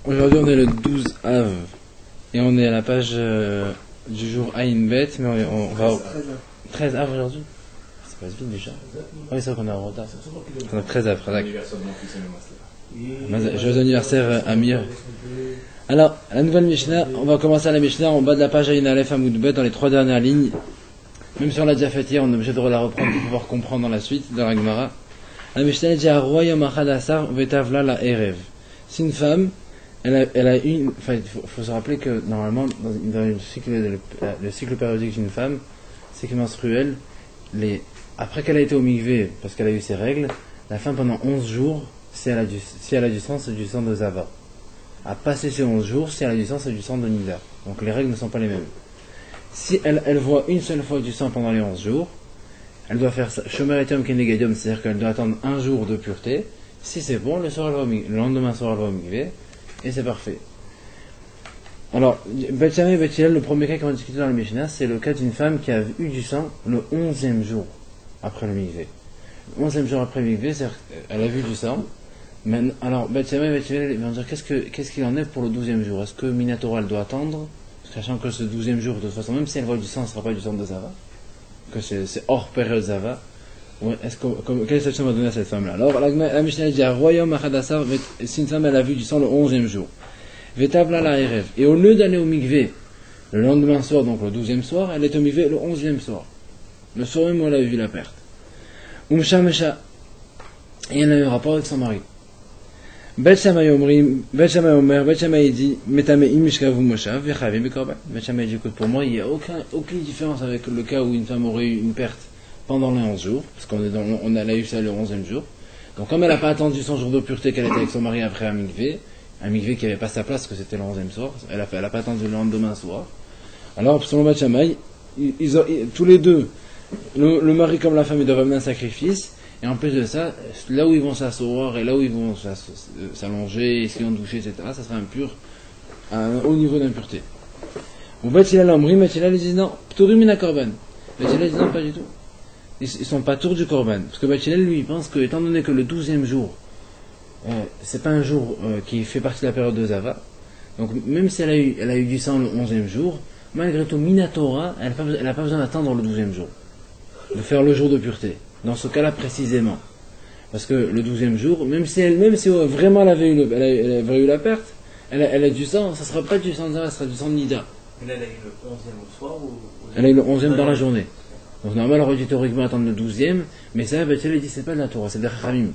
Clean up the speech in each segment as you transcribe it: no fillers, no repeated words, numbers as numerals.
Aujourd'hui on est le 12 Av et on est à la page du jour Aïn Bet, mais on va au 13 Av aujourd'hui. Ça passe vite déjà. Oui, c'est vrai qu'on est en retard. On a 13 Av, joyeux anniversaire Amir. Alors, la nouvelle Mishnah, on va commencer à la Mishnah en bas de la page Aïn Aleph Amoud Bet dans les 3 dernières lignes. Même si on l'a déjà fait hier, on est obligé de la reprendre pour pouvoir comprendre dans la suite, dans la Gemara. La Mishnah dit à Royam Achadasar Vetavla la Erev. Si une femme, elle a une. Enfin, il faut se rappeler que normalement, dans le cycle périodique d'une femme, cycle menstruel, après qu'elle a été au mikvé, parce qu'elle a eu ses règles, la femme pendant 11 jours, si elle a du sang, c'est du sang de Zava. À passer ces 11 jours, si elle a du sang, c'est du sang de Nida. Donc les règles ne sont pas les mêmes. Si elle voit une seule fois du sang pendant les 11 jours, elle doit faire ça, Shomer Etiam Kenegadium, c'est-à-dire qu'elle doit attendre un jour de pureté. Si c'est bon, le lendemain soir, elle va au mikvé, et c'est parfait. Alors, Bet Shammai et Bet Hillel, le premier cas qu'on va discuter dans le Mishnah, c'est le cas d'une femme qui a eu du sang le 11e jour après le mikvé. Le 11e jour après le mikvé, c'est-à-dire qu'elle a vu du sang. Alors, Bet Shammai et Bet Hillel, ils vont dire qu'est-ce qu'il en est pour le 12e jour. Est-ce que Minatora, elle doit attendre, sachant que ce 12e jour, de toute façon, même si elle voit du sang, ce ne sera pas du sang de Zava, que c'est hors période Zava. Quelle exception on va donner à cette femme-là? Alors, la Mishnah dit à Royam Achadasar, si une femme elle a vu du sang le 11e jour, Vetavla la Erev, et au lieu d'aller au mikvé le lendemain soir, donc le 12e soir, elle est au mikvé le 11e soir, le soir même où elle a vu la perte. Mesha, et elle a eu un rapport avec son mari. Bet Shammai Omer, Bet Shammai dit, Metameim Mishkavu Moshav, Vechavim Bekorban. Bet Shammai dit, écoute, pour moi, il n'y a aucune différence avec le cas où une femme aurait eu une perte pendant les 11 jours, parce qu'on a eu ça le 11e jour. Donc comme elle n'a pas attendu son jour de pureté qu'elle était avec son mari après un mikvé qui n'avait pas sa place, parce que c'était le 11e soir, elle n'a pas attendu le lendemain soir. Alors, selon Bet Shammai, tous les deux, le mari comme la femme, ils doivent amener un sacrifice, et en plus de ça, là où ils vont s'asseoir, et là où ils vont s'allonger, et s'ils vont doucher, etc., ça sera impur, à un haut niveau d'impureté. Ou Bet Hillel Omri, Bet Hillel, ils disent non, Pturim min hakorban. Bet Hillel dit non, pas du tout. Ils sont pas tours du korban. Parce que Bet Hillel, lui, il pense que, étant donné que le 12e jour, c'est pas un jour qui fait partie de la période de Zava, donc même si elle a eu du sang le 11e jour, malgré tout, Minatora, elle n'a pas besoin d'attendre le 12e jour, de faire le jour de pureté. Dans ce cas-là précisément. Parce que le 12e jour, même si vraiment elle avait eu la perte, elle a du sang, ça ne sera pas du sang de Zava, ça sera du sang de Nida. Mais là, elle a eu le 11e au soir ou... Elle a eu le 11e dans la journée. Donc normalement, elle aurait dû théoriquement attendre le 12e, mais ça, Bet Hillel dit c'est pas de la Torah, c'est de la Chachamim.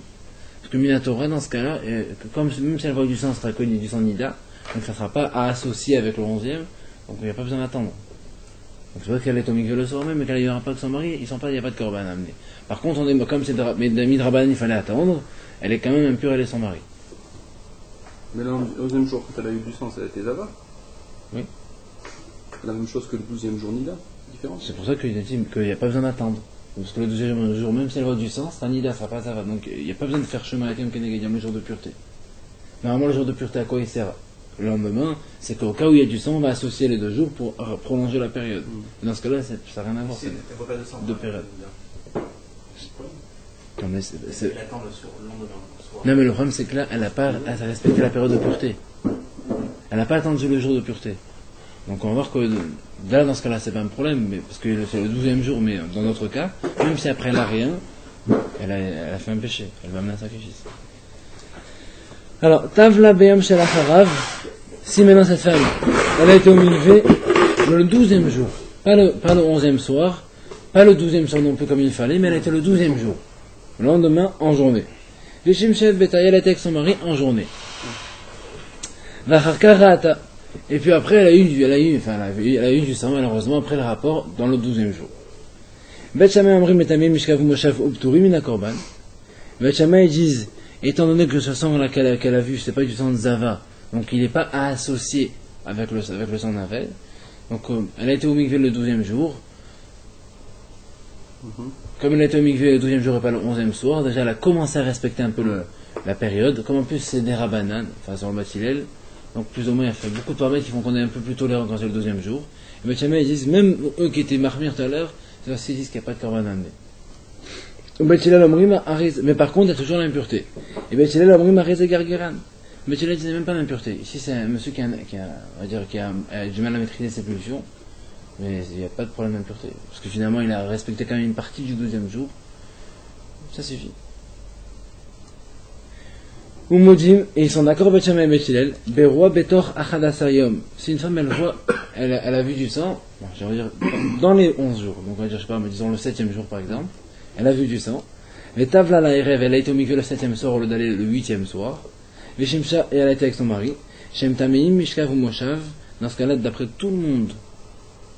Parce que Minatora, dans ce cas-là, même si elle voit du sang, ça sera connu du sang de Nida, donc ça ne sera pas à associer avec le 11e, donc il n'y a pas besoin d'attendre. Donc c'est vrai qu'elle est au mikvé le soir même, mais qu'elle a eu un rapport avec son mari, il n'y a pas de korban à amener. Par contre, comme c'est de Rabbanan, il fallait attendre, elle est quand même impure, elle est son mari. Mais là, le 11e jour, quand elle a eu du sang, ça a été Zava. Oui. La même chose que le 12e jour Nida, différence. C'est pour ça qu'il dit qu'il n'y a pas besoin d'attendre. Parce que le 12e jour, même si elle voit du sang, c'est un Nida, ça ne sera pas Zava. Donc il n'y a pas besoin de faire chemin avec un Kenegadiam le jour de pureté. Normalement, le jour de pureté, à quoi il sert? Le lendemain, c'est qu'au cas où il y a du sang, on va associer les 2 jours pour prolonger la période. Et dans ce cas-là, ça n'a rien à voir. C'est pas de sang. Deux périodes. Elle attend le lendemain soir. Non, mais le problème, c'est que là, elle n'a pas respecté la période de pureté. Elle n'a pas attendu le jour de pureté. Donc on va voir que là, dans ce cas-là, c'est pas un problème, mais parce que c'est le 12e jour, mais dans notre cas, même si après elle n'a rien, elle a fait un péché. Elle va amener un sacrifice. Alors, Tavla Beyam Shel Acharav, si maintenant cette femme, elle a été au mikvé le 12e jour, pas le 11e soir, pas le 12e soir non plus comme il fallait, mais elle a été le 12e jour, le lendemain en journée. Vishim Shev Betaï, elle a été avec son mari en journée. Vacharkarata, et puis après elle a eu du sang malheureusement après le rapport dans le 12e jour. Bet Shammai Amri Metamim Mishkavu Moshav Upturim Min HaKorban. Bet Shammai disent, étant donné que ce sang là qu'elle a vu, c'est pas du sang de Zava, donc il n'est pas à associer avec le sang d'Avel. Donc elle a été au mikvé le 12e jour. Comme elle a été au mikvé le 12e jour et pas le 11e soir, déjà elle a commencé à respecter un peu la période. Comme en plus c'est des Rabbanan, enfin sur le Bet Hillel, donc plus ou moins il y a fait beaucoup de paramètres qui font qu'on est un peu plus tolérant quand c'est le 12e jour. Et Bet Shammai ils disent, même eux qui étaient marmir tout à l'heure, c'est aussi ils disent qu'il n'y a pas de korban à amener. Mais par contre, il y a toujours l'impureté. Et Bet Hillel Omrim Ariz et Gargeran. Mais tu l'as dit, c'est même pas d'impureté. Ici, c'est un monsieur qui a du mal à maîtriser ses pulsions, mais il n'y a pas de problème d'impureté. Parce que finalement, il a respecté quand même une partie du 12e jour. Ça suffit. Oumodim, et ils sont d'accord, Bet Shammai et Bet Hillel, Beroi Betor Achadasar Yom. Si une femme, elle a vu du sang, bon, je vais dire, dans les 11 jours, donc on va dire, je sais pas, mais disons le 7e jour par exemple, elle a vu du sang, et Tavla la Erev, elle a été au mikvé le 7e soir au lieu d'aller le 8e soir, Veshimsha, et elle a été avec son mari, Shem Tameim, Mishkav ou Moshav, dans ce cas-là, d'après tout le monde,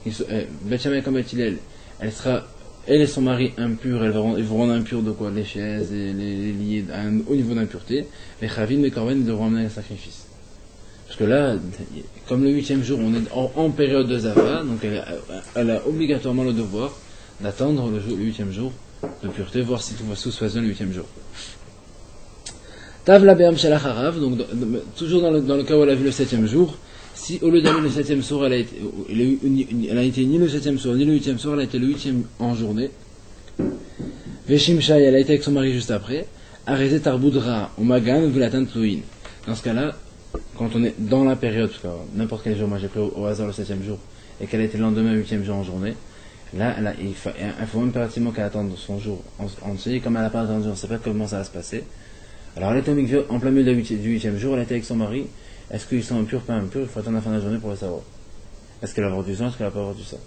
Bet Shammai comme Bet Hillel, elle et son mari impurs, ils vont rendre impurs de quoi? Les chaises et les lits au niveau d'impureté. Les chavim, les korban, ils devront amener un sacrifice. Parce que là, comme le 8e jour, on est en période de Zava, donc elle a obligatoirement le devoir d'attendre le 8e jour de pureté, voir si tout va se passer le 8e jour. Tav la be'am shalach harav, donc toujours dans le cas où elle a vu le 7e jour, si au lieu d'aller le 7e soir, elle a été ni le 7e soir, ni le 8e soir, elle a été le 8e en journée. Veshimshai, elle a été avec son mari juste après. Arezet Tarboudra, ou Magan, Vilatan Tlouin. Dans ce cas-là, quand on est dans la période, parce que n'importe quel jour, moi j'ai pris au hasard le 7e jour, et qu'elle a été le lendemain, 8e jour en journée, là, il faut impérativement qu'elle attende son jour entier. Comme elle n'a pas attendu, on ne sait pas comment ça va se passer. Alors elle était au mikvé en plein milieu du 8e jour, elle a été avec son mari. Est-ce qu'ils sont impurs, pas impurs? Il faut attendre la fin de la journée pour le savoir. Est-ce qu'elle va avoir du sang, est-ce qu'elle va pas avoir du sang?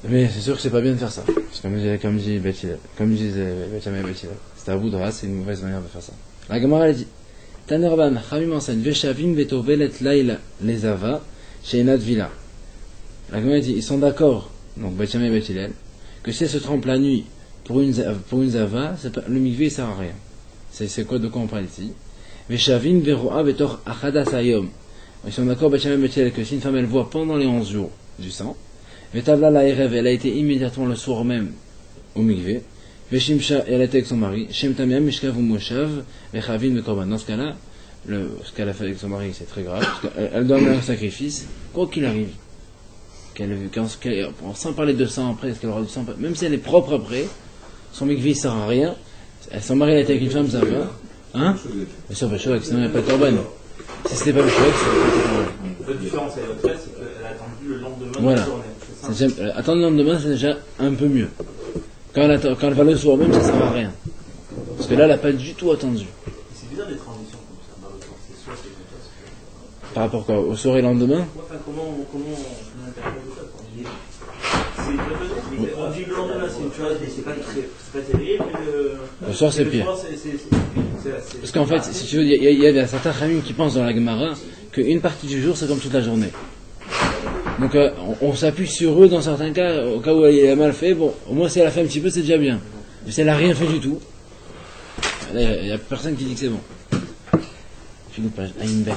Mais c'est sûr que c'est pas bien de faire ça. Parce que comme disait Bet Shammai et Bet Hillel, c'est à Boudra, c'est une mauvaise manière de faire ça. La Gemara elle dit Tanerban, Chavim enseigne, Veshavim vetovelet laila lezava, sheinat vila. La Gemara dit ils sont d'accord, donc Bet Shammai et Bet Hillel, que si elle se trempe la nuit pour une zava, le mikvé ne sert à rien. C'est quoi de quoi on parle ici? Veshavim veroa betor achadas hayom. Ils sont d'accord, Bet Shammai et Bet Hillel, que si une femme elle voit pendant les 11 jours du sang, Vetavla la Erev, elle a été immédiatement le soir même au mikvé. Veshimsha, elle a été avec son mari. Shem Tamiam, Mishkav ou Moshav, Vechavim, Vekorban. Dans ce cas-là, ce qu'elle a fait avec son mari, c'est très grave. Parce qu'elle doit amener un sacrifice, quoi qu'il arrive. Sans parler de sang après, est-ce qu'elle aura du sang? Même si elle est propre après, son mikvé ne sert à rien. Son mari, elle a été avec une femme, ça va. Hein? Bien sûr, Béchouak, sinon il n'y a pas de Korban. Si c'était pas Béchouak, c'est pas de Korban. La différence avec votre frère, c'est qu'elle a attendu le lendemain voilà. de la journée. Attendre le lendemain, c'est déjà un peu mieux. Quand elle va le soir même, ça ne sert à rien. Parce que là, elle n'a pas du tout attendu. C'est bizarre des transitions comme ça, dans le temps. C'est soit c'est comme ça. Par rapport quoi, au soir et le lendemain? Enfin, comment on interprète ça? On dit le lendemain, c'est pas terrible, mais le soir, c'est pire. Parce qu'en fait, si tu veux, il y a certains khamim qui pensent dans la Gemara qu'une partie du jour, c'est comme toute la journée. Donc on s'appuie sur eux dans certains cas, au cas où elle a mal fait, bon, au moins si elle a fait un petit peu, c'est déjà bien. Mais si elle a rien fait du tout, il n'y a personne qui dit que c'est bon. Philippe, a une bête.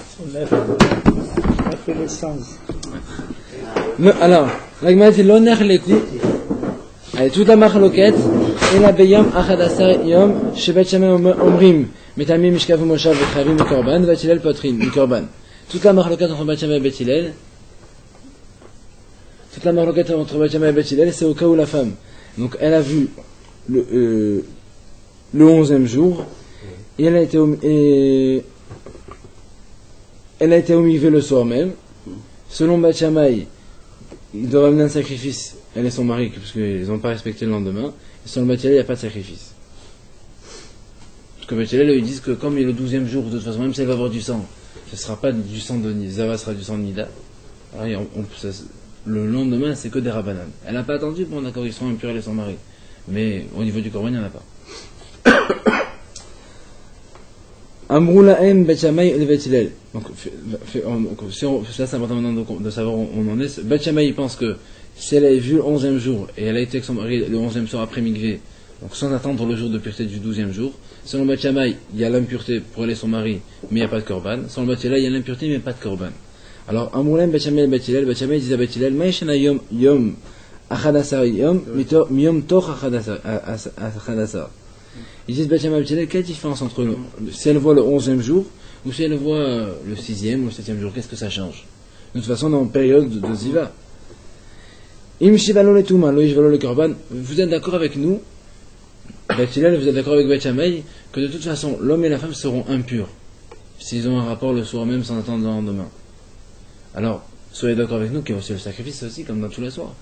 Alors, la Gemara dit l'honneur les coups. Allez, toute la machloket, et la beyam achadasar yom, shebet shammai omrim, metamim mishkav moshav vechavim korban, Bet Hillel potrin, korban. Toute la machloket entre Bet Shammai et Bet Hillel. Toute la marloquette entre Bet Shammai et Bet Hillel, c'est au cas où la femme, donc elle a vu le 11e jour, et elle a été au mikvé le soir même. Selon Bet Shammai, ils doivent amener un sacrifice, elle et son mari, parce qu'ils n'ont pas respecté le lendemain. Et selon Bet Hillel, il n'y a pas de sacrifice. Parce que Bet Hillel, ils disent que comme il est le 12e jour, de toute façon, même si elle va avoir du sang, ce ne sera pas du sang de Zava, ce sera du sang de Nida. Alors, le lendemain, c'est que des rabanan. Elle n'a pas attendu pour d'accord, ils sont impurs, elle et son mari. Mais au niveau du Korban, il n'y en a pas. Amroulahem Bet Shammai et Bet Hillel. Donc, ça, c'est important maintenant de savoir où on en est. Bet Shammai, il pense que si elle a vu le 11e jour et elle a été avec son mari le 11e soir après mikvé, donc sans attendre le jour de pureté du 12e jour, selon Bet Shammai, il y a l'impureté pour elle et son mari, mais il n'y a pas de Korban. Selon Bet Hillel, il y a l'impureté, mais pas de Korban. Alors, Amroulahem Bet Shammai et Bet Hillel, Bet Shammai disait à Bet Hillel, Maïshana yom achadasar yom, miyom toch achadasar. Ils disent Bet Shammai et Bet Hillel, quelle différence entre si elle voit le 11e jour ou si elle voit le 6e ou le 7e jour, qu'est-ce que ça change? De toute façon, on est en période de Ziva. Im shivalo le tuma, lo ishvalo le korban. Vous êtes d'accord avec nous Beth Hillel, vous êtes d'accord avec Beth Shammai que de toute façon, l'homme et la femme seront impurs s'ils ont un rapport le soir même sans attendre le lendemain. Alors, soyez d'accord avec nous qu'il y a aussi le sacrifice aussi, comme dans tous les soirs.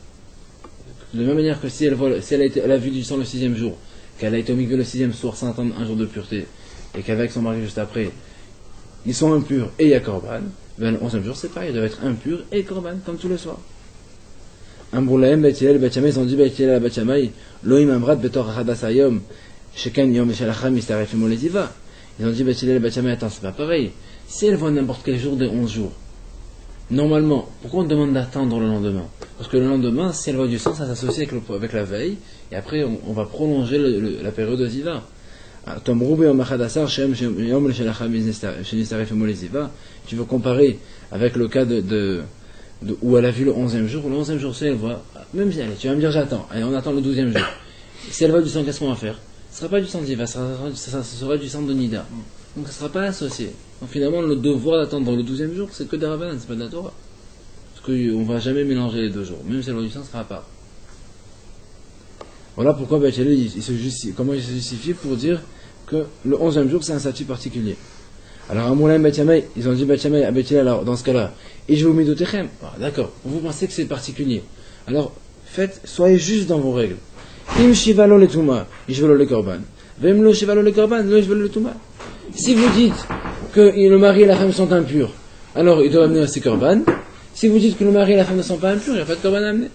De la même manière que si elle a vu du sang le 6e jour, qu'elle a été au mikvé le 6e soir sans attendre un jour de pureté, et qu'avec son mari juste après, ils sont impurs et il y a korban, ben le 11e jour c'est pareil, ils doivent être impurs et korban, comme tous les soirs. Un boulaim, Beth Hillel, Beth Shammai, ils ont dit Beth Hillel à Beth Shammai, Loïm Amrat Betor Achadas Hayom, Shekan Yom Shalacham Mistarefim Oleziva. Ils ont dit Beth Hillel, Beth Shammai, attends, c'est pas pareil. Si elle voit n'importe quel jour des 11 jours, normalement, pourquoi on demande d'attendre le lendemain? Parce que le lendemain, si elle voit du sang, ça s'associe avec la veille, et après on va prolonger la période de Ziva. Tu veux comparer avec le cas où elle a vu le 11e jour. Le 11e jour, si elle voit, même si, allez, tu vas me dire j'attends, allez, on attend le 12e jour. Si elle voit du sang, qu'est-ce qu'on va faire? Ce ne sera pas du sang d'Iva, ça sera du sang de Nida. Donc ça ne sera pas associé. Donc finalement, le devoir d'attendre le 12e jour, c'est que des Rabbanan, c'est pas de la Torah. Parce qu'on ne va jamais mélanger les deux jours. Même si elle voit du sang, ce sera à part. Voilà pourquoi Beth Hillel, comment il se justifie pour dire que le 11e jour, c'est un statut particulier. Alors, à Moulin Beth Shammai, ils ont dit Beth Shammai à Beth Hillel, alors, dans ce cas-là, et je vous mets d'otechem. D'accord, vous pensez que c'est particulier. Alors, soyez juste dans vos règles. Im shivalo le tuma, ishvelo le korban. Vem lo shivalo le korban, lo ishvelo le tuma. Si vous dites que le mari et la femme sont impurs, alors ils doivent amener aussi korban. Si vous dites que le mari et la femme ne sont pas impurs, il n'y a pas de korban à amener.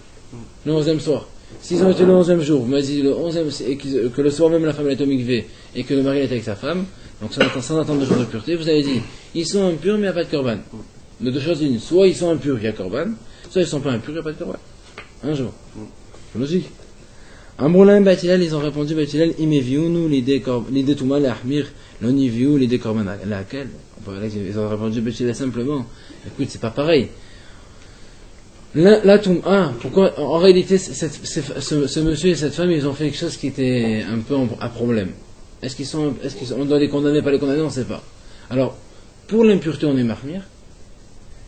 Le 11e soir. S'ils ont été le 11e jour, vous m'avez dit le 11e, et que le soir même la femme est au mikvé, et que le mari est avec sa femme, donc sans attendre 2 jours de pureté, vous avez dit, ils sont impurs mais il n'y a pas de korban. De deux choses une, soit ils sont impurs, il y a korban, soit ils ne sont pas impurs, il n'y a pas de korban. Un jour. C'est logique. Un boulin Beth Hillel, ils ont répondu Beth Hillel, imeviunu l'idée touma l'ahmir, l'oniviu l'idée korban. Laquelle? Ils ont répondu Beth Hillel simplement. Écoute, c'est pas pareil. La touma, pourquoi en réalité ce monsieur et cette femme, ils ont fait quelque chose qui était un peu à problème. Est-ce qu'on doit les condamner, pas les condamner, on ne sait pas. Alors, pour l'impureté, on est marmire,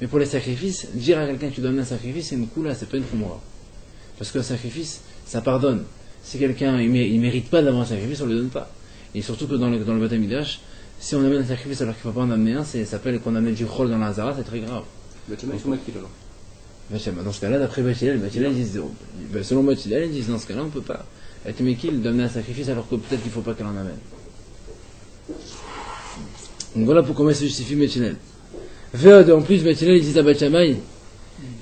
mais pour les sacrifices, dire à quelqu'un que tu donnes un sacrifice, c'est une coula, c'est pas une khumra. Parce que le sacrifice, ça pardonne. Si quelqu'un il mérite pas d'avoir un sacrifice, on ne le donne pas. Et surtout que dans le Beth Amikdash, si on amène un sacrifice alors qu'il ne faut pas en amener un, ça s'appelle qu'on amène du chol dans la Hazara, c'est très grave. Beth Shammai, ils sont d'accord alors. Dans ce cas-là, d'après Beth Hillel, ils disent, selon Beth Hillel, ils disent dans ce cas-là, on ne peut pas être mékil d'amener un sacrifice alors que peut-être qu'il ne faut pas qu'elle en amène. Donc voilà pourquoi ils se justifient Beth Hillel. En plus, Beth Hillel, ils disent à Beth Shammai,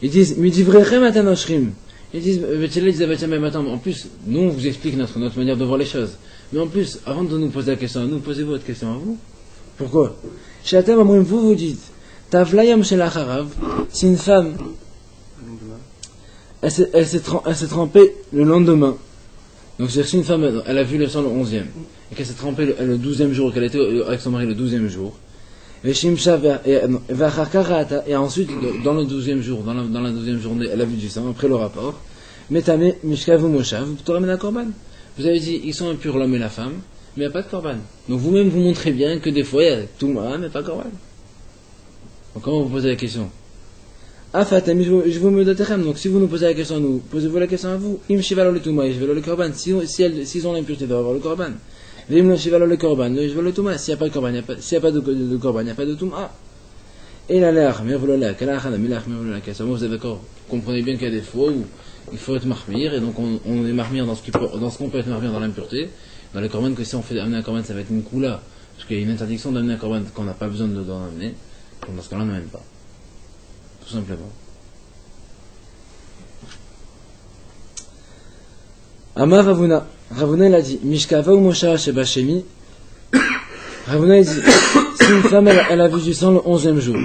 ils disent, midivrechem atanoshrim. Ils disent, Beth Hillel disent à Beth Shammai, attends, en plus, nous on vous explique notre manière de voir les choses. Mais en plus, avant de nous poser la question à nous, posez-vous votre question à vous. Pourquoi? Shatem amrim, vous dites, tavlayam shelacharav, si une femme, elle s'est trempée le lendemain. Donc c'est-à-dire si une femme, elle a vu le sang le 11e, et qu'elle s'est trempée le 12e jour, qu'elle était avec son mari le 12e jour, et ensuite, dans le 12e jour, dans la 12e journée, elle a vu du sang, après le rapport, Metame, Mishkav ou Moshav, tu ramènes un korban. Vous avez dit, ils sont impurs l'homme et la femme, mais il n'y a pas de korban. Donc vous-même vous montrez bien que des fois, il y a tout mal, mais pas korban. Donc comment vous posez la question? Afatem, je vous me doterem. Donc si vous nous posez la question à nous, posez-vous la question à vous. Im shivalo le touma, je vais le korban. S'ils ont l'impureté, ils doivent avoir le korban. Vim le shivalo le korban, je vais le touma. S'il n'y a pas de korban, s'il n'y a pas de korban, il n'y a pas de touma. Et la l'air, mais vous l'air, vous êtes d'accord? Vous comprenez bien qu'il y a des fois où il faut être marmire, et donc on est marmire dans ce qu'on peut être marmire dans l'impureté. Dans les korban, que si on fait amener un korban, ça va être une koula, parce qu'il y a une interdiction d'amener un korban qu'on n'a pas besoin d'en amener. Donc dans ce cas-là, on n'amène pas. Tout simplement. Amar Ravuna. Ravuna il a dit Mishkava ou Mosha Sheba Shemi. Ravuna il dit si une femme elle a vu du sang le 11e jour,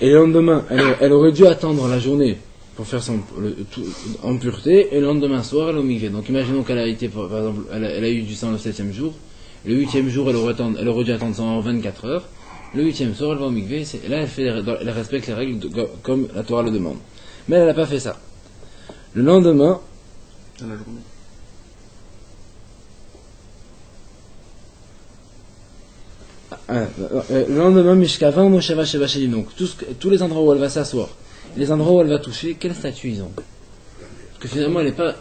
et le lendemain elle aurait dû attendre la journée pour faire en pureté, et le lendemain soir elle est au mikvé. Donc imaginons qu'elle a été, par exemple, elle a eu du sang le 7e jour, le 8e jour elle aurait dû attendre 24 heures. Le 8e soir, elle va au mikvé, là elle respecte les règles comme la Torah le demande. Mais elle n'a pas fait ça. Le lendemain, Dans la journée. Le lendemain, Mishkava ou Moshava Sheva Sheli. Donc tous les endroits où elle va s'asseoir, les endroits où elle va toucher, quel statut ils ont? Parce que finalement, elle n'est pas.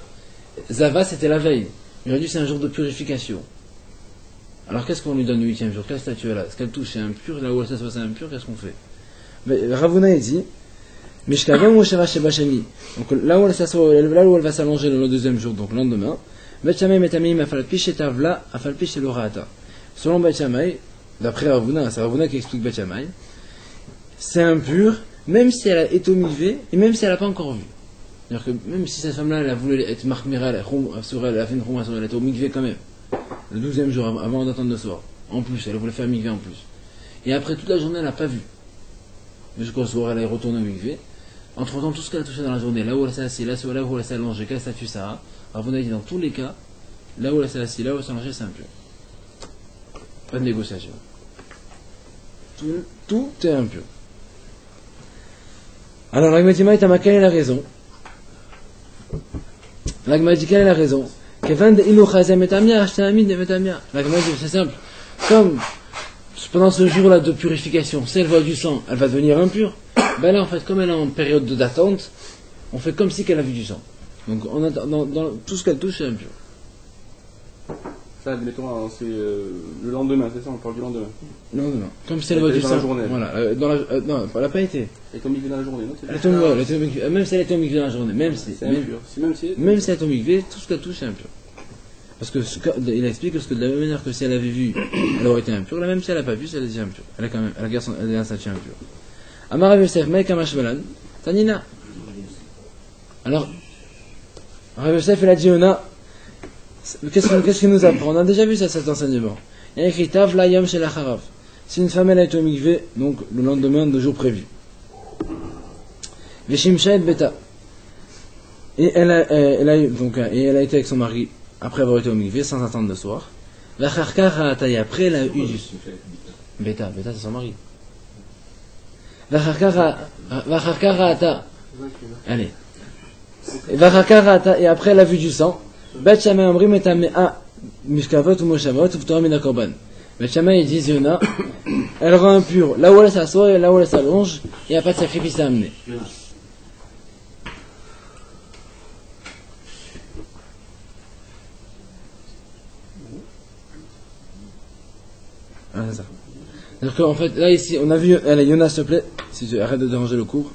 Zava, c'était la veille. Aujourd'hui, c'est un jour de purification. Alors, qu'est-ce qu'on lui donne le 8e jour? Quel statut elle a? Est-ce qu'elle touche, c'est impur? Là où elle s'assoit, c'est impur? Qu'est-ce qu'on fait? Mais Ravuna, il dit, Mishkavem ou Sheva Sheba Sheni. Donc, là où elle s'assoit, là où elle va s'allonger le deuxième jour, donc le lendemain, Bet Shammai Metamim Afalpish et Tavla, Afalpish et Lorata. Selon Bet Shammai, d'après Ravuna, c'est Ravuna qui explique Bet Shammai, c'est impur, même si elle a été au mikvé, et même si elle n'a pas encore vu. C'est-à-dire que même si cette femme-là, elle a voulu être marquemira, elle a fait une chouma sur elle, elle était au mikvé quand même. Le 12e jour, avant d'attendre le soir. En plus, elle voulait faire mikvé en plus. Et après, toute la journée, elle n'a pas vu. Jusqu'au soir, elle est retournée au mikvé. Entre temps, tout ce qu'elle a touché dans la journée, là où elle s'est assise, là où elle s'est allongée, quel statut ça a? Alors, vous avez dit, dans tous les cas, là où elle s'est assise, là où elle s'est allongée, c'est impur. Pas de négociation. Tout est impur. Alors, l'Agmadima est à quelle est la raison? L'Agmadima, quelle est la raison? L'Agmadima, c'est simple. Comme pendant ce jour-là de purification, si elle voit du sang, elle va devenir impure. Ben là, en fait, comme elle est en période d'attente, on fait comme si qu'elle a vu du sang. Donc, dans tout ce qu'elle touche, c'est impur. Ça, admettons, c'est le lendemain, c'est ça? On parle du lendemain. Non. Comme si elle voit du sang. Dans la journée. Voilà. Non, elle n'a pas été. Elle est au mikvé dans la journée, non? Même si elle était au mikvé dans la journée, même si elle est au mikvé, tout ce qu'elle touche, c'est impur. Parce que il explique que de la même manière que si elle avait vu, elle aurait été impure, la même si elle n'a pas vu, elle est déjà impure. Elle a un statut impur. Amar Rav Yosef, Meik Amashvalan, Tanina. Alors, Rav Yosef, il a dit, qu'est-ce qu'il nous apprend? On a déjà vu ça, cet enseignement. Il y a écrit Tav la Yom Shel Acharav. Si une femme elle a été au mikvé, donc le lendemain de jour prévu. Veshimsha et Beta. Et elle a été avec son mari après avoir été au mikvé sans attendre le soir. Vacharkar Ha'atay, après elle a eu du Beta c'est son mari. Vacharkar Ha'ata. Allez. Vacharkar Ha'ata, et après elle a vu du sang. Bet Shammai Amrim et Tamea Mishkavot ou Moshavot ou V'toram min Korban. Bet Shammai il dit Yona, elle rend impure là où elle s'assoit et là où elle s'allonge, il n'y a pas de sacrifice à amener. Ah, c'est ça. Donc en fait, là ici, on a vu, allez Yona s'il te plaît, si tu arrêtes de déranger le cours.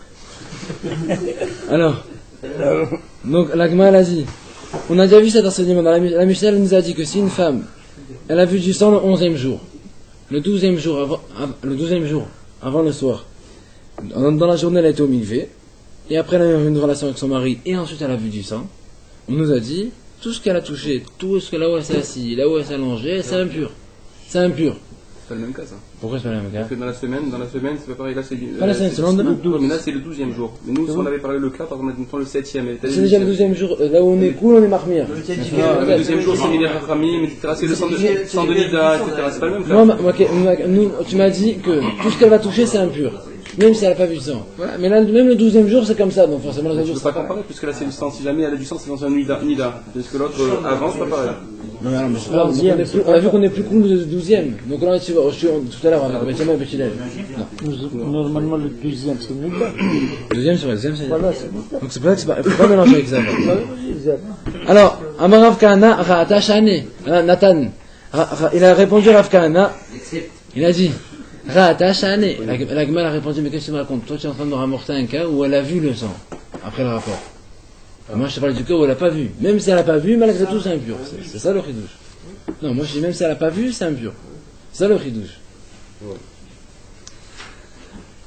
Alors, donc la Gemara elle a dit, on a déjà vu cet enseignement dans la Mishnah, elle nous a dit que si une femme, elle a vu du sang le 11e jour, le 12e jour avant le soir, dans la journée elle a été au mikvé, et après elle a eu une relation avec son mari, et ensuite elle a vu du sang, on nous a dit, tout ce qu'elle a touché, tout ce que là où elle s'est assise, là où elle s'est allongée, c'est impur. C'est impur. C'est pas le même cas, ça. Pourquoi c'est pas le même cas? Parce que dans la semaine, c'est pas pareil. Là, c'est pas la semaine, c'est le lendemain. Mais là, c'est le 12e jour. Mais nous, si on avait parlé le cas, par exemple, maintenant le 7e. C'est déjà le 12e jour. Là où on est cool, on est marmire. Le 12e jour, c'est Miner Rachamim, etc. C'est le sang de Nida, etc. C'est pas le même cas. Non, nous, tu m'as dit que tout ce qu'elle va toucher, c'est impur. Même si elle n'a pas vu du sang. Voilà. Mais là, même le 12e jour, c'est comme ça. Donc forcément, le 12e jour, c'est pas comparer, puisque là, c'est le sang. Si jamais elle a du sang, c'est dans un Nida. Parce que l'autre, avant, c'est pas pareil. Non, mais on a vu qu'on est plus cool le 12e. Donc là, tu vois, tout à l'heure, on a petit main et petit lèvre. Normalement, le 12e, c'est mieux. Le 12e, c'est vrai, le 12e, c'est Voilà, donc c'est pour ça qu'il ne faut pas mélanger avec ça. Alors, Amarav Kahana, Ra'ata Shane, Nathan, il a répondu à Rav Kahana, il a dit, Ra'ata Shane. La Gemara a répondu, mais qu'est-ce que tu me racontes? Toi, tu es en train de ramorcer un cas où elle a vu le sang, après le rapport. Moi, je te parle du cas où elle n'a pas vu. Même si elle n'a pas vu, malgré tout, c'est impur. C'est ça le chidouche. Non, moi je dis même si elle n'a pas vu, c'est impur. C'est ça le chidouche.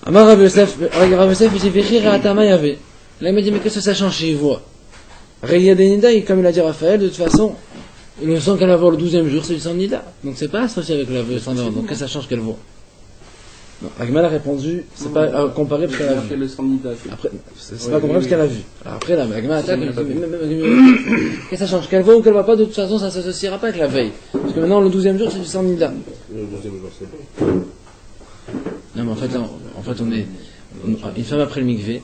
Amar Rav Yosef, il dit Vechir Atama Yave. Là, il m'a dit, mais qu'est-ce que ça change chez voix? Reya de Nida, comme il a dit Raphaël, de toute façon, le sang qu'elle va voir le 12e jour, c'est du sang de Nida. Donc c'est pas associé avec le sang d'avant. Donc qu'est-ce que ça change qu'elle voit? Non, la Gemara a répondu, c'est pas à comparer parce qu'elle a vu. Après, c'est pas à comparer parce qu'elle a vu. Alors après, la Gemara attaque, qu'est-ce que ça change? Qu'elle voit ou qu'elle voit pas, de toute façon, ça s'associera pas avec la veille. Parce que maintenant, le 12e jour, c'est du sang de Nida. Le 12e jour, c'est bon. Non, mais en fait, on est. Une femme après le mikvé,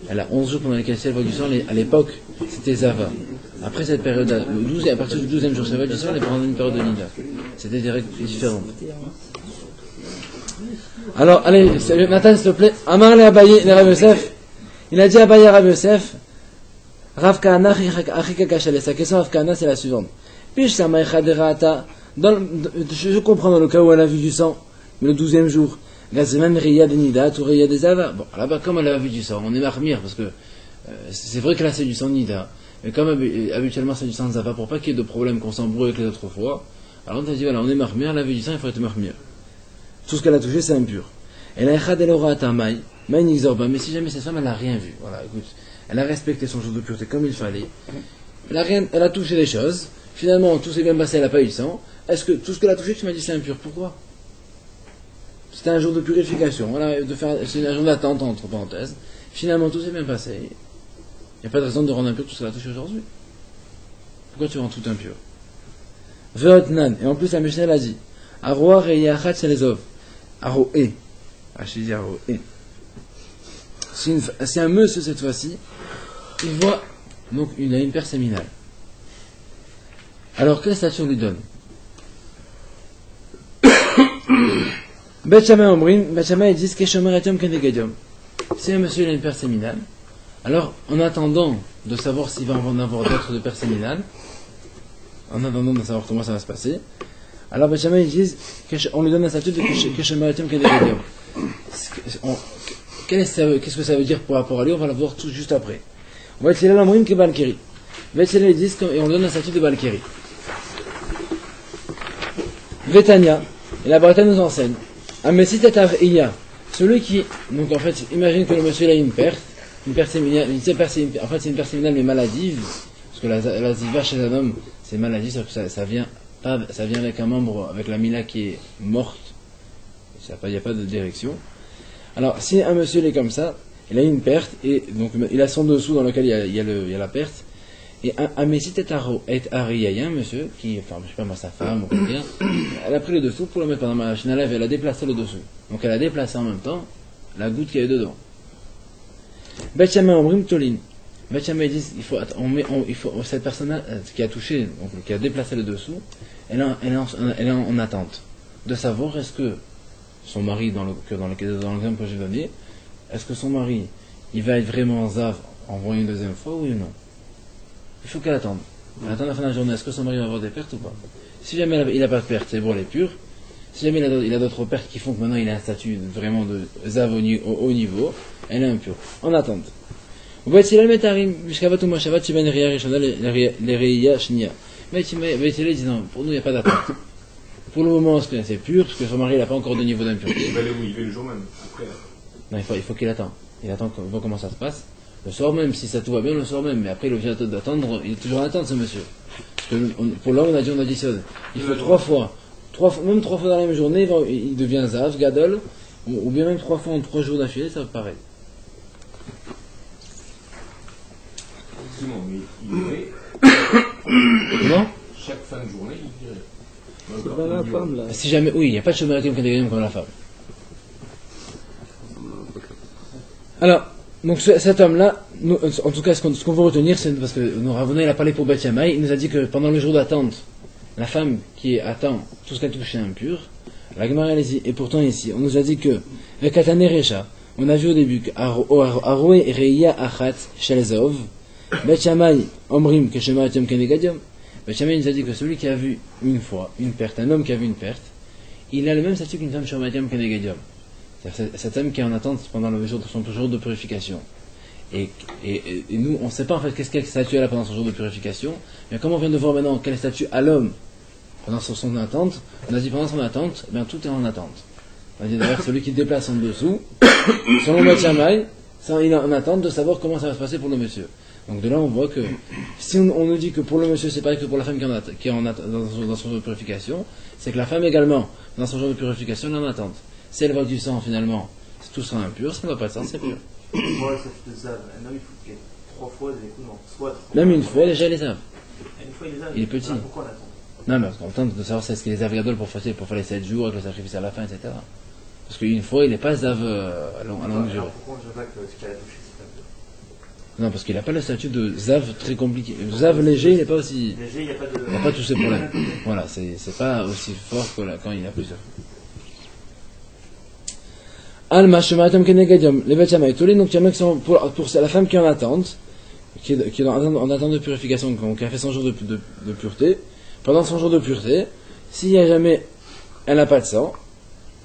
elle a 11 jours pendant lesquels si elle voit du sang, à l'époque, c'était Zava. Après cette période-là, à partir du 12e jour, si elle voit du sang, elle est pendant une période de Nida. C'était des règles différentes. Alors, allez, Nathan, s'il te plaît. Amar le Abaye, le Rav Yosef. Il a dit à Abaye Rav Yosef, Rav Kahana, Achika Kachale, sa question Rav Kahana, c'est la suivante. Je comprends dans le cas où elle a vu du sang, mais le 12e jour, Gazeman Riya de Nida, ou Riya des Ava. Bon, là-bas, comme elle a vu du sang, on est marmire, parce que c'est vrai que là c'est du sang Nida, mais comme habituellement c'est du sang Zava, pour pas qu'il y ait de problème qu'on s'embrouille avec les autres fois, alors on a dit voilà, on est marmire, elle a vu du sang, il faut être marmire. Tout ce qu'elle a touché, c'est impur. Elle a Echad El Ora Tamai, Maï Nixorba, mais si jamais cette femme, elle n'a rien vu, voilà, écoute, elle a respecté son jour de pureté comme il fallait, elle a touché des choses, finalement tout s'est bien passé, elle n'a pas eu de sang, est-ce que tout ce qu'elle a touché, tu m'as dit c'est impur, pourquoi? C'était un jour de purification, voilà, c'est un jour d'attente, entre parenthèses, finalement tout s'est bien passé, il n'y a pas de raison de rendre impur tout ce qu'elle a touché aujourd'hui. Pourquoi tu rends tout impur? Veotnan, et en plus la Mishnah l'a dit, Aroa Reyachat Shelezov, Aroe, je dis Aroe. Si un monsieur cette fois-ci, il voit, donc il a une paire séminale. Alors quelle statue on lui donne? Bet Shammai Omrim, Bet Shammai ils disent Keshomer Etom Kenegadiom. Si un monsieur il a une paire séminale, alors en attendant de savoir s'il va en avoir d'autres de paires séminales, en attendant de savoir comment ça va se passer, alors Bet Shammai ils disent on lui donne la statue de Keshomer Etom Kenegadiom. Qu'est-ce que ça veut dire pour rapport à lui? On va la voir tout juste après. On va essayer l'Omrim que Balkeri. Bet Shammai ils disent et on lui donne la statue de Balkeri. Vetania, et la Bretagne nous enseigne. Iya, celui qui, donc en fait, imagine que le monsieur il a une perte séminale, en fait c'est une perte séminale mais maladive, parce que la ziva chez un homme c'est maladie, ça vient avec un membre, avec la mila qui est morte, il n'y a pas de direction. Alors si un monsieur il est comme ça, il a une perte, et donc il a son dessous dans lequel il y a la perte, et un messit est Ariya, il y a un monsieur qui, enfin je sais pas moi, sa femme ou quelqu'un, elle a pris le dessous pour le mettre pendant la machine à laver, elle a déplacé le dessous. Donc elle a déplacé en même temps la goutte qu'il y avait dedans. Bet Shammai Omrim Tolin. Bet Shammai dit il faut cette personne qui a touché, donc qui a déplacé le dessous, elle est en attente de savoir est-ce que son mari, dans l'exemple que j'ai donné, est-ce que son mari il va être vraiment zav en voyant une deuxième fois, oui ou non? Il faut qu'elle attende. Elle attend la fin de la journée. Est-ce que son mari va avoir des pertes ou pas? Si jamais il n'a pas de pertes, c'est bon, elle est pure. Si jamais il a d'autres pertes qui font que maintenant il a un statut vraiment de zav au haut niveau, elle est impure. En attente. Mais il dit non, pour nous il n'y a pas d'attente. Pour le moment c'est pur, parce que son mari n'a pas encore de niveau d'impureté. Il va aller où? Il fait le jour même. Après. Non, il faut qu'il attende. Il attend qu'on voit comment ça se passe. Le soir même, si ça tout va bien, le soir même. Mais après, il est obligé d'attendre, il est toujours en attente, ce monsieur. Parce que pour l'homme, on additionne. Il faut trois fois même 3 fois dans la même journée, il devient zav, gadol, ou bien même 3 fois en 3 jours d'affilée, ça va pareil. Sinon, mais il irait. Comment? Chaque fin de journée, il irait. C'est pas la femme là. Si jamais, oui, il n'y a pas de chômage comme la femme. Alors, donc cet homme-là, en tout cas, ce qu'on veut retenir, c'est parce que nous Ravona, il a parlé pour Bet Shammai, il nous a dit que pendant le jour d'attente, la femme qui attend tout ce qu'elle touche est impur. La Gemara elle dit, et pourtant ici, on nous a dit que le Katane Recha, on a vu au début que Aroe Reya Achat Shelzov, Bet Shammai Omrim Keshema Etem Kenegadiom. Bet Shammai nous a dit que celui qui a vu une fois une perte, un homme qui a vu une perte, il a le même statut qu'une femme Shema Etem Kenegadiom. C'est cet homme qui est en attente pendant son jour de purification. Et nous, on ne sait pas en fait quel statut elle a pendant son jour de purification, mais comme on vient de voir maintenant quel statut a l'homme pendant son attente, on a dit pendant son attente, eh bien tout est en attente. On a dit d'ailleurs celui qui déplace en dessous, selon Bet Shammai, il est en attente de savoir comment ça va se passer pour le monsieur. Donc de là on voit que si on nous dit que pour le monsieur c'est pareil que pour la femme qui est dans son jour de purification, c'est que la femme également, dans son jour de purification, elle est en attente. Si elle voit du sang finalement, tout sera impur, si elle ne voit pas de sang, c'est pur. Moi, ça fait de zav. Un homme, il faut qu'il y ait 3 fois des coups, non, soit 3 Même une fois, déjà, il les a. Une fois, il les a. Il est petit. Alors, pourquoi on attend? Non, mais parce qu'on tente de savoir si est-ce qu'il les a gadol pour faire les 7 jours, avec le sacrifice à la fin, etc. Parce qu'une fois, il n'est pas zav à longue durée. Pourquoi on ne dirait pas que ce qu'elle a touché, c'est impur? Non, parce qu'il n'a pas le statut de zav très compliqué. Zav léger, il n'est pas aussi. Léger, il n'y a pas de. Il n'a pas tous ces problèmes. Voilà, c'est pas aussi fort que quand il a plusieurs. Alma Shematam Kenegadium, les Bet Shammai, tous les donc il y en a qui sont pour la femme qui est en attente, qui est en attente de purification, qui a fait son jour de pureté, pendant son jour de pureté, s'il n'y a jamais, elle n'a pas de sang,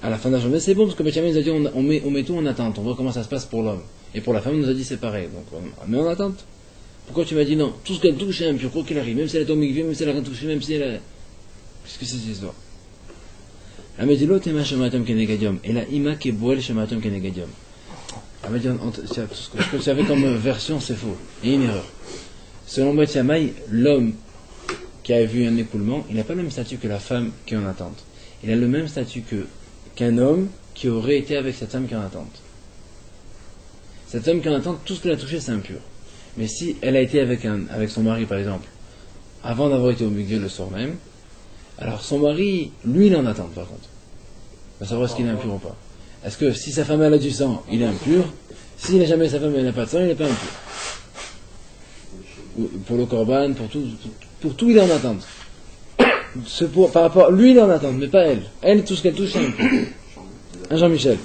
à la fin de la journée, c'est bon, parce que Beth Shammai nous a dit on met tout en attente, on voit comment ça se passe pour l'homme. Et pour la femme, on nous a dit c'est pareil, donc on met en attente. Pourquoi tu m'as dit non? Tout ce qu'elle touche est impur, quoi qu'il arrive, même si elle est au mikvé, même si elle a rien touché, même si elle a... Qu'est-ce que c'est cette histoire? Elle m'a dit l'autre ima shematom kenegadium, et la ima keboel shematom kenegadium. Elle m'a dit ce que tu avais comme version, c'est faux, il y a une erreur. Selon Beth Shammai, l'homme qui a vu un écoulement, il n'a pas le même statut que la femme qui est en attente. Il a le même statut qu'un homme qui aurait été avec cette femme qui est en attente. Cette femme qui est en attente, tout ce qu'elle a touché, c'est impur. Mais si elle a été avec son mari, par exemple, avant d'avoir été au mikvé le soir même, alors son mari, lui, il est en attente, par contre. Il va savoir est-ce qu'il est impur ou pas. Est-ce que si sa femme elle a du sang, il est impur? S'il n'a jamais sa femme elle n'a pas de sang, il n'est pas impur. Pour le korban, pour tout, il est en attente. Par rapport, lui, il est en attente, mais pas elle. Elle, tout ce qu'elle touche, c'est impur. Hein, Jean-Michel?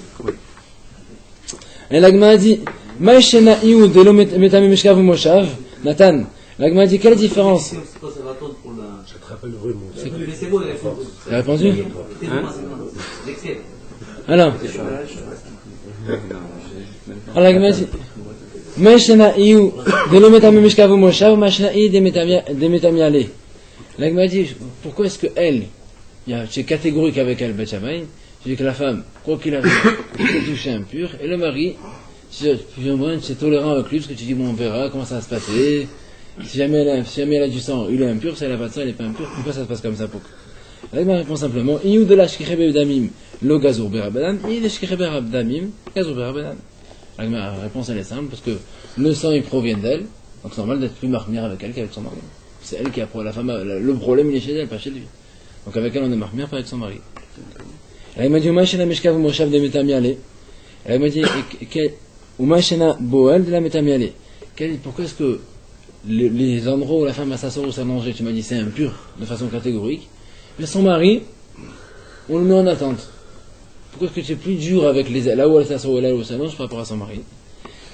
Et l'agma a dit, Maïshena iou de l'eau metame mishkav ou moshav, Nathan. L'agma a dit, quelle différence? Ça va attendre pour la. Ça te rappelle vraiment. C'est bon, il T'as répondu? L'excès. Alors, l'agma a dit, Maïshena iou de l'eau metame mishkav ou moshav, Maïshena iou de metame yale. L'agma a dit, pourquoi est-ce que elle, c'est catégorique avec elle, Beth Shammai, je dis que la femme, quoi qu'il arrive, c'est touché impur, et le mari, c'est tolérant avec lui, parce que tu dis, bon, on verra comment ça va se passer. Si jamais elle a du sang, il est impur, si elle n'a pas de sang, il n'est pas impur. Pourquoi ça se passe comme ça? Là, il me répond simplement, Iou de la shkichebe damim, lo gazour berabanan, Iou de shkichebe damim, gazour berabanan. La réponse, elle est simple, parce que le sang, il provient d'elle, donc c'est normal d'être plus marmière avec elle qu'avec son mari. C'est elle qui a la femme, le problème, il est chez elle, pas chez lui. Donc avec elle, on est marmière, pas avec son mari. Là, il m'a dit, Umashena mishkav moshav de metamiale. Là, il m'a dit, Umashena boel de la metamiale. Pourquoi est-ce que les endroits où la femme va s'asseoir ou s'allonger, tu m'as dit c'est impur de façon catégorique, mais son mari, on le met en attente. Pourquoi est-ce que tu es plus dur avec là où elle s'assoit ou là où elle s'allonge par rapport à son mari?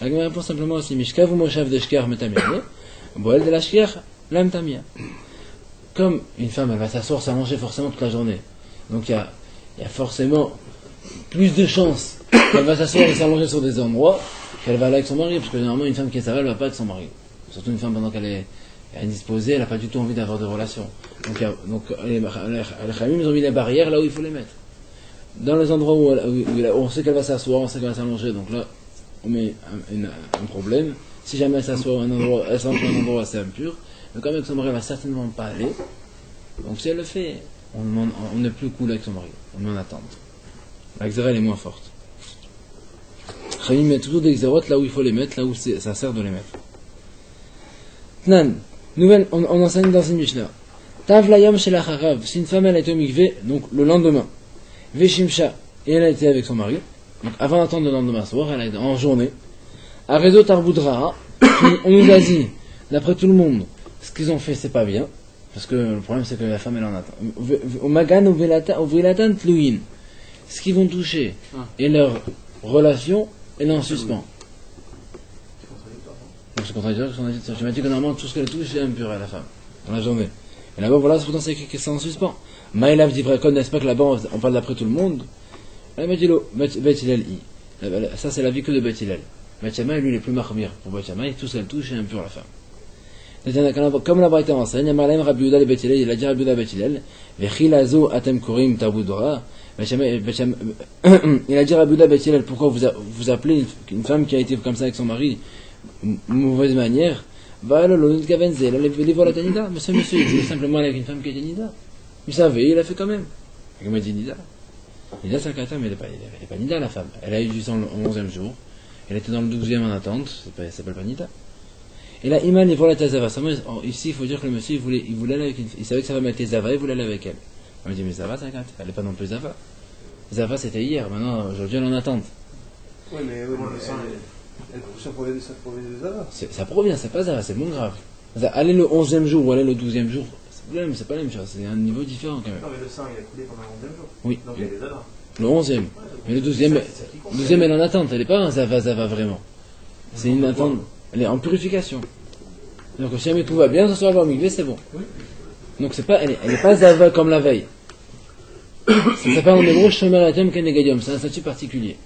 La me répond simplement aussi, Mishkav ou Moshav de Shkar metamiale, boel de la Shkar, la metamia. Comme une femme, elle va s'asseoir, s'allonger forcément toute la journée. Donc il y a forcément plus de chances qu'elle va s'asseoir et s'allonger sur des endroits qu'elle va aller avec son mari, parce que généralement une femme qui est savale, elle va pas avec son mari. Surtout une femme pendant qu'elle est indisposée, elle n'a pas du tout envie d'avoir de relations. Donc les Khamim, ils ont mis les barrières là où il faut les mettre. Dans les endroits où on sait qu'elle va s'asseoir, on sait qu'elle va s'allonger, donc là on met un problème. Si jamais elle s'assoit à un endroit, elle s'allonge à un endroit assez impur, mais comme avec son mari, elle va certainement pas aller. Donc si elle le fait, on n'est plus cool avec son mari, on met en attente. La xéra elle est moins forte. Khamim met toujours des xérotes là où il faut les mettre, là où ça sert de les mettre. Tnan, nouvelle, on enseigne dans une Mishnah. Tav layam shel acharav, si une femme elle a été au mikvé, donc le lendemain, Veshimcha, et elle a été avec son mari, donc avant d'attendre le lendemain soir, elle a été en journée, Arezo Tarboudra, on nous a dit, d'après tout le monde, ce qu'ils ont fait c'est pas bien, parce que le problème c'est que la femme elle en attend. Au magan ou velatan tluin, ce qu'ils vont toucher, et leur relation, elle est en suspens. Donc c'est contradictoire, tu m'as dit que normalement tout ce qu'elle touche c'est impur à la femme, dans la journée. Et là-bas, voilà, c'est pourtant c'est écrit que c'est en suspens. Maïlav dit vrai, n'est-ce pas que là-bas on parle d'après tout le monde? Elle m'a dit Beth Hillel i. Ça c'est l'avis que de Beth Hillel. Beth Shammai, lui il est plus marmire. Pour Beth Shammai, tout ce qu'elle touche c'est impur à la femme. Comme la Braïta enseigne, Amarlem Rabbi Yehuda le Beth Hillel, il a dit Rabbi Yehuda Beth Hillel, Vechilazo atem kurim tabudora. Il a dit Rabbi Yehuda Beth Hillel, pourquoi vous appelez une femme qui a été comme ça avec son mari mauvaise manière? Mais ce monsieur, il voulait simplement aller avec une femme qui était Nida. Il savait, il a fait quand même. Il m'a dit Nida. Nida, c'est un caractère, mais elle n'est pas Nida, la femme. Elle a eu du sang le 11e jour. Elle était dans le 12e en attente. Ça s'appelle pas Nida. Et là, Iman, il voit la Tazava. Ici, il faut dire que le monsieur, il voulait aller avec une femme. Il savait que sa femme était Zava, il voulait aller avec elle. Il m'a dit, mais Zava, c'est un caractère. Elle n'est pas non plus Zava. Zava, c'était hier. Maintenant, aujourd'hui, elle est en attente. Oui, mais ça provient de Zava. Ça provient, c'est pas Zava, c'est moins grave. Aller le 11e jour ou aller le 12e jour, c'est pas la même chose, c'est un niveau différent quand même. Non, mais le sang il a coulé pendant le 11e jour. Oui. Donc il y a des Zava. Le 11e. Mais le 12e, elle est en attente, elle n'est pas un Zava vraiment. C'est une attente, elle est en purification. Donc si jamais tout va bien, ce soir elle va au mikvé, c'est bon. Donc elle est pas zava comme la veille. Ça s'appelle en hébreu Shomeratem Kenegadium, c'est un statut particulier.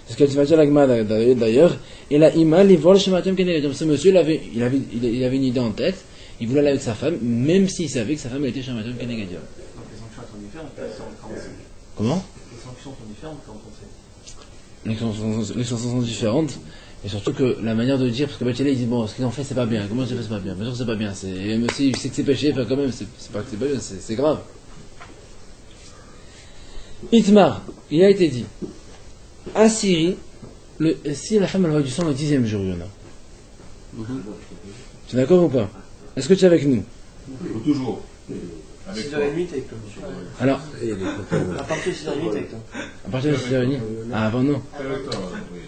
C'est ce que tu vas dire la Gemara d'ailleurs. Et là, Ima, il voit le Shomeratem Kenegadium. Ce monsieur, il avait une idée en tête, il voulait aller avec sa femme, même s'il savait que sa femme était Shomeratem Kenegadium. Donc les sanctions sont différentes quand on sait. Comment? Les sanctions sont différentes quand on sait. Les chansons sont différentes, et surtout que la manière de dire, parce que Bachelé il dit bon, ce qu'ils ont fait c'est pas bien, comment j'ai fait c'est pas bien, bien sûr c'est pas bien, même si il sait que c'est péché, enfin quand même, c'est pas que c'est pas bien, c'est grave. Itmar, il a été dit, à Syrie, si la femme elle voit du sang le 10e jour, il y en a. Tu es d'accord ou pas? Est-ce que tu es avec nous? Toujours. Avec 6h30 toi. avec toi. Alors, À partir de 6h30 avec toi. à partir de 6h30. Ah, avant non. Avec toi, oui.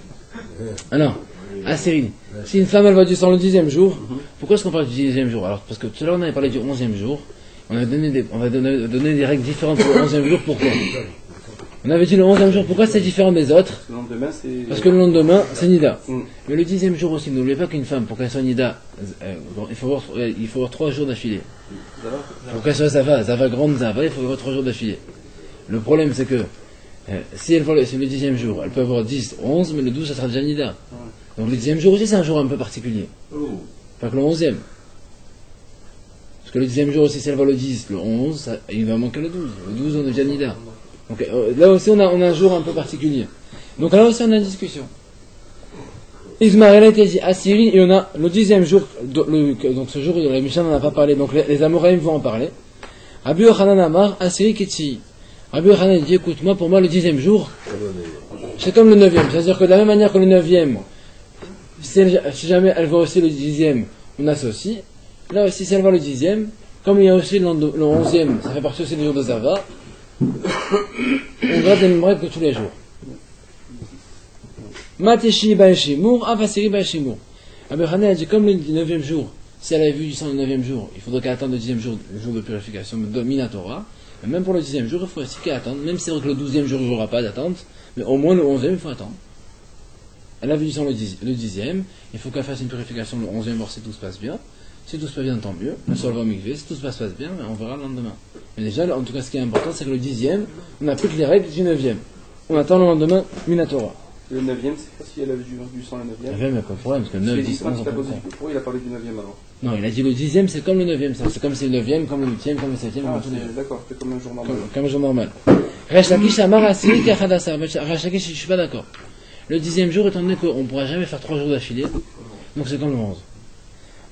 Alors, à Syrie, si une femme elle voit du sang le 10e jour, pourquoi est-ce qu'on parle du 10e jour? Alors, parce que tout à l'heure on avait parlé du 11e jour, on a donné des règles différentes pour le 11e jour, pourquoi? On avait dit le 11e jour, pourquoi c'est différent des autres? Le lendemain, c'est. Parce que le lendemain, c'est Nida. Mm. Mais le 10e jour aussi, n'oubliez pas qu'une femme, pour qu'elle soit Nida, il faut avoir 3 jours d'affilée. Pour qu'elle soit Zava grande Zava, il faut avoir 3 jours d'affilée. Le problème, c'est que si elle voit c'est le 10e jour, elle peut avoir 10, 11, mais le 12, ça sera déjà Nida. Donc le 10e jour aussi, c'est un jour un peu particulier. Pas que le 11e. Parce que le 10e jour aussi, si elle voit le 10, le 11, il va manquer le 12. Le 12, on est déjà Nida. Donc là aussi, on a un jour un peu particulier. Donc là aussi, on a une discussion. Ismaël a été dit à Syrie, il y en a le 10e jour, donc ce jour, la Mishnah n'en a pas parlé, donc les Amoraïm vont en parler. Rabbi Yochanan Amar, à Syrie Ketchi. Rabbi Yochanan dit, écoute, moi, pour moi, le 10e jour, c'est comme le 9e. C'est-à-dire que de la même manière que le 9e, si jamais elle voit aussi le 10e, on associe. Là aussi, si elle voit le 10e, comme il y a aussi le 11e, ça fait partie aussi des jours de Zava, on garde les mêmes règles que tous les jours. Mateshi Baeshimour, Avasiri Baeshimour. Rabbi Yochanan a dit comme le 9e jour, si elle avait vu du sang le 9e jour, il faudrait qu'elle attende le 10e jour, le jour de purification de Minatora. Mais même pour le 10e jour, il faut aussi qu'elle attende. Même si c'est vrai que le 12e jour, il n'y aura pas d'attente, mais au moins le 11e, il faut attendre. Elle a vu du sang le 10e, il faut qu'elle fasse une purification le 11e, voir si tout se passe bien. Si tout se passe bien, tant mieux. Le sol va au mikvé. Si tout se passe bien, on verra le lendemain. Mais déjà, en tout cas, ce qui est important, c'est que le 10e, on applique les règles du 9e. On attend le lendemain, Minatora. Le 9e, c'est pas si elle a vu du sang le 9e. Le 9e, il n'y a pas de problème, parce que 9, 10, 11, on comprend. Pourquoi il a parlé du 9e alors? Non, il a dit le 10e, c'est comme le 9e. C'est comme c'est le 9e, comme le 8e, comme le 7e, Ah, comme tous les jours. d'accord, c'est comme un jour normal. Comme un jour normal. Resh Lakish Amar Asiri Kachadasar. Resh Lakish, je suis pas d'accord. Le 10e jour, étant donné qu'on ne pourra jamais faire 3 jours d'affilée, donc c'est comme le 11.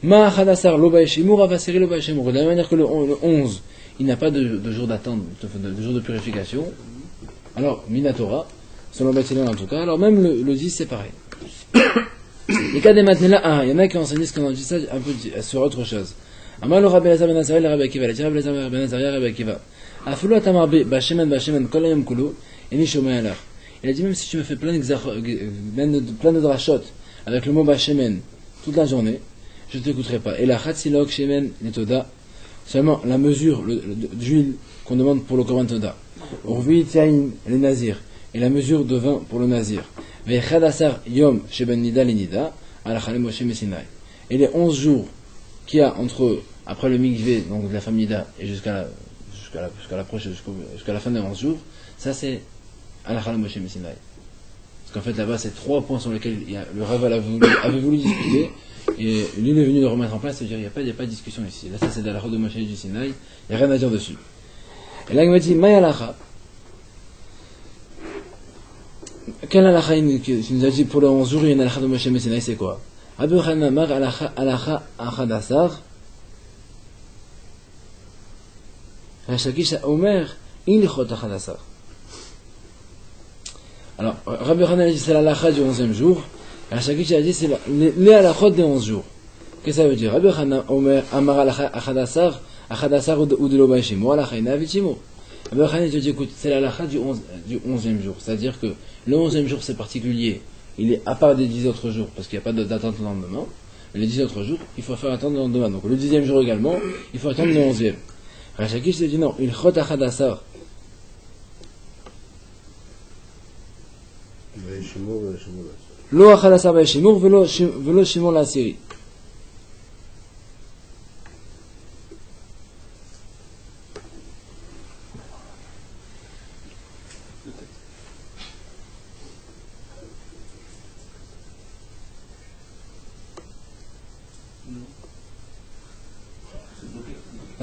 Ma Hadasar Lobaishimur Avasiri Lobaishimur. De la même manière que le 11, il n'a pas de jour d'attente, de jour de purification. Alors, Minatora, selon Bethléem en tout cas, alors même le 10 c'est pareil. Les cas des Matnela, il y en a qui ont enseigné ce qu'on a dit ça un peu sur autre chose. Amar le Rabbi Elazar ben Azariah le Rabbi Akiva, le Rabbi Elazar ben Azariah le Rabbi Akiva. Afulu atamar Bashemen Kol Hayom Kulu, Eni Shomei Alach. Il a dit même si tu me fais plein de drachot avec le mot Bashemen toute la journée, je ne t'écouterai pas. Et la Chatzilok Shemen Netoda, seulement la mesure d'huile qu'on demande pour le Korban Toda. Urvi Tiaïn les Nazir, et la mesure de vin pour le Nazir. Vechadasar Yom Sheben Nida Lenida, Alachale Moshe Messinai. Et les 11 jours qu'il y a après le Mikvé, donc de la famille Nida, et jusqu'à la fin des 11 jours, ça c'est Alachale Moshe Messinai. Parce qu'en fait là-bas c'est 3 points sur lesquels le Rav avait voulu discuter. Et lui il est venu le remettre en place, c'est-à-dire il n'y a pas de discussion ici. Là, ça c'est de la de Moshe du Sinaï, il n'y a rien à dire dessus. Et là il m'a dit, Maya Lacha. Quelle Alacha il nous a dit pour le 11 jours, il y a une Alacha de Moshe du Sinaï, c'est quoi? Rabbi Yochanan Amar Alacha Achadasar. Rashakish Omer, Ilichot Achadasar. Alors, Rabbi Yochanan a dit c'est l'Alacha du 11e jour. Rashakish a dit c'est les halachot des 11 jours. Qu'est-ce que ça veut dire? Rabbi Yochanan Omer Amar Alacha Achadasar ou de l'Obaishimo, Alacha Inavitimo. Rabbi Yochanan te dit écoute, c'est l'Alacha du 11e jour. C'est-à-dire que le 11e jour c'est particulier. Il est à part des 10 autres jours, parce qu'il n'y a pas d'attente le lendemain. Mais les 10 autres jours, il faut faire attendre le lendemain. Donc le 10e jour également, il faut attendre le 11e. Rashakish te dit non, il chot Achadasar. Lo Achadasar Baishimur, velo Shimon la Syrie.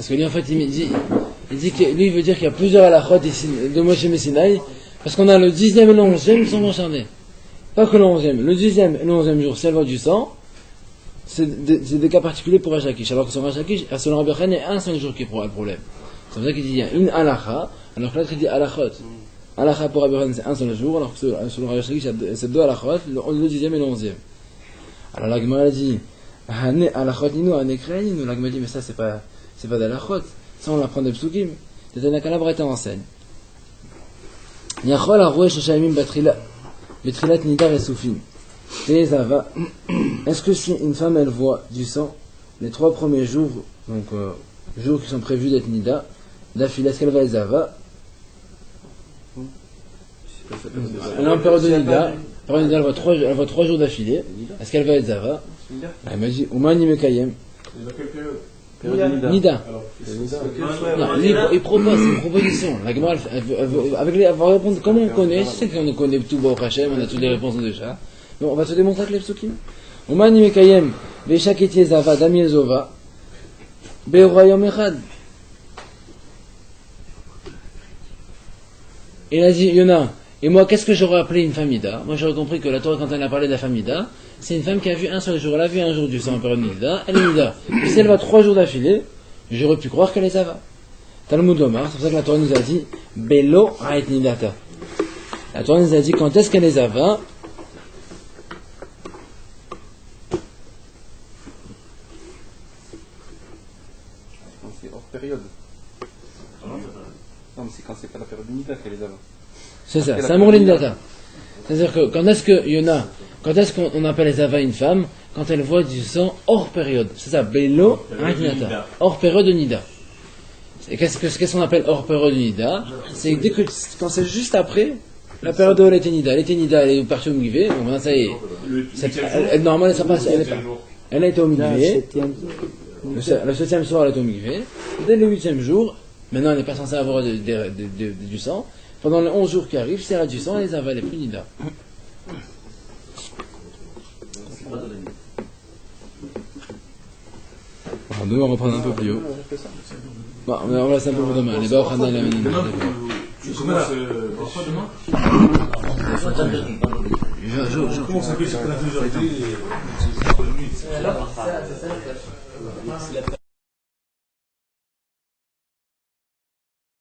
Parce que lui, en fait, il dit que lui, il veut dire qu'il y a plusieurs halachot ici de Moshe Messinaï, parce qu'on a le 10e et le 11e qui sont mentionnés. Pas que le 11e. Le 10e et le 11e jour, si elle voit du sang, c'est des cas particuliers pour Hachakish. Alors que sur Hachakish, selon Rabbi Yochanan, il y a un seul jour qui est pour le problème. C'est pour ça qu'il dit il y a une halacha, alors que l'autre il dit halachot. Halacha pour Rabbi Yochanan c'est un seul jour, alors que selon Rabbi Hachakish c'est deux halachot, le 10e et le 11e. Alors la Gemara dit halachot ninu, hanekre ninu. La Gemara dit mais ça c'est pas d'halachot, ça on l'apprend des psukim. C'est un akalabreta enseigne. Yachol aroué shoshaimim betrilat nidar et soufin. Est-ce que si une femme elle voit du sang les 3 premiers jours, donc jours qui sont prévus d'être nida, d'affilée, est-ce qu'elle va les zava? Elle est en période de nida, elle voit 3 jours d'affilée, est-ce qu'elle va les zava? Elle m'a dit Oumani Mekayem. Nida. Non, lui, il propose, c'est une proposition. La Gemara, elle va répondre comment on connaît. Je sais qu'on connaît tout Baruch Hashem, on a toutes les réponses déjà. Mais on va te démontrer avec les psukim. Oumani Mekayem, Veishaketi Zava, Dami Zova, Be'urayom Echad. Il a dit, Yona, et moi, qu'est-ce que j'aurais appelé une famida? Moi, j'aurais compris que la Torah, quand elle a parlé de la famida, c'est une femme qui a vu un seul jour. Elle a vu un jour du sang en période nida, elle est nida. Et si elle va 3 jours d'affilée, j'aurais pu croire qu'elle est zava. Talmud Omar, c'est pour ça que la Torah nous a dit, Belo Haet Nidata. La Torah nous a dit, quand est-ce qu'elle est zava? C'est hors période. Non, mais c'est quand c'est pas la période de Nida qu'elle les a. C'est ça, c'est Amour Nidata. C'est-à-dire que quand est-ce que Yona, quand est-ce qu'on appelle les zava une femme? Quand elle voit du sang hors période. C'est ça, Belo Haet Nidata. Hors période de Nida. Et qu'est-ce qu'on appelle hors période de Nida? C'est quand c'est juste après la période où elle était Nida. Elle était Nida, elle est partie au Migvé, donc maintenant ça y est. Normalement, elle a été au Migvé. Le 7e soir, elle est au Migvé. Dès le 8e jour, maintenant elle n'est pas censée avoir du sang. Pendant les 11 jours qui arrivent, si elle a du sang, elle les avale, elle est plus Nida. On doit reprendre un peu plus haut. Bon, on va laisser un peu pour demain. Les Baruch Hanai, la Ménine. Tu commences demain? Je commence un peu sur la majorité.